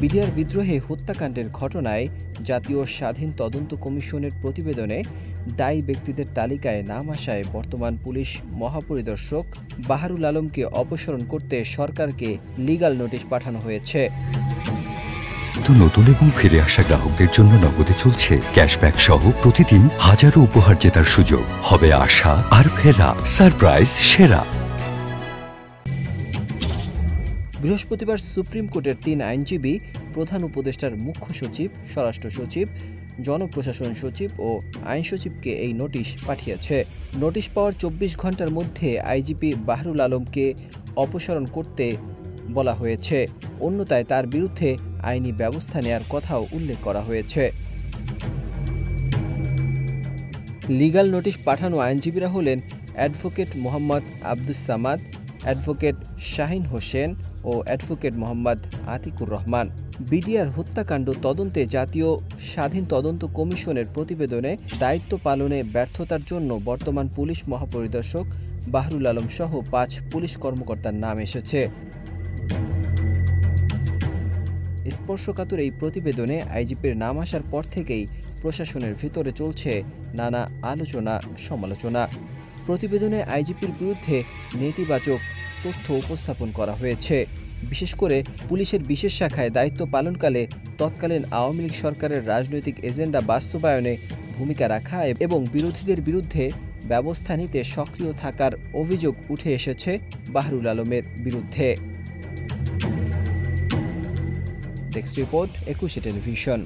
BDR বিদ্রোহে হত্যাকাণ্ডের ঘটনায় জাতীয় স্বাধীন তদন্ত কমিশনের প্রতিবেদনে দায়ী ব্যক্তিদের তালিকায় নাম আসায় বর্তমান পুলিশ মহাপরিদর্শক বাহারুল আলমকে অপসারণ করতে সরকারকে লিগ্যাল নোটিশ পাঠানো হয়েছে। নতুন এবং ফিরে আসা গ্রাহকদের জন্য নগদে চলছে ক্যাশব্যাক সহ প্রতিদিন হাজারো উপহার জেতার সুযোগ। হবে আশা আর ফেরা, সারপ্রাইজ সেরা। বৃহস্পতিবার সুপ্রিম কোর্টের ৩ আইনজীবী প্রধান উপদেষ্টার মুখ্য সচিব, স্বরাষ্ট্র সচিব, জনপ্রশাসন সচিব ও আইন সচিবকে এই নোটিশ পাঠিয়েছে। নোটিশ পাওয়ার ২৪ ঘন্টার মধ্যে আইজিপি বাহারুল আলমকে অপসারণ করতে বলা হয়েছে, অন্যথায় তার বিরুদ্ধে আইনি ব্যবস্থা নেয়ার কথাও উল্লেখ করা হয়েছে। লিগ্যাল নোটিশ পাঠানো আইনজীবীরা হলেন অ্যাডভোকেট মোহাম্মদ আব্দুস সামাদ, অ্যাডভোকেট শাহিন হোসেন ও অ্যাডভোকেট মোহাম্মদ আতিকুর রহমান। বিডিআর হত্যাকাণ্ড তদন্তে জাতীয় স্বাধীন তদন্ত কমিশনের প্রতিবেদনে দায়িত্ব পালনে ব্যর্থতার জন্য বর্তমান পুলিশ মহাপরিদর্শক বাহারুল আলম সহ ৫ পুলিশ কর্মকর্তার নাম এসেছে। স্পর্শকাতর এই প্রতিবেদনে আইজিপির নাম আসার পর থেকেই প্রশাসনের ভিতরে চলছে নানা আলোচনা সমালোচনা। প্রতিবেদনে আইজিপির বিরুদ্ধে নেতিবাচক তথ্য উপস্থাপন করা হয়েছে, বিশেষ করে পুলিশের বিশেষ শাখায় দায়িত্ব পালনকালে তৎকালীন আওয়ামী লীগ সরকারের রাজনৈতিক এজেন্ডা বাস্তবায়নে ভূমিকা রাখা এবং বিরোধীদের বিরুদ্ধে ব্যবস্থা নিতে সক্রিয় থাকার অভিযোগ উঠে এসেছে বাহারুল আলমের বিরুদ্ধে। Desk report, ২১ television.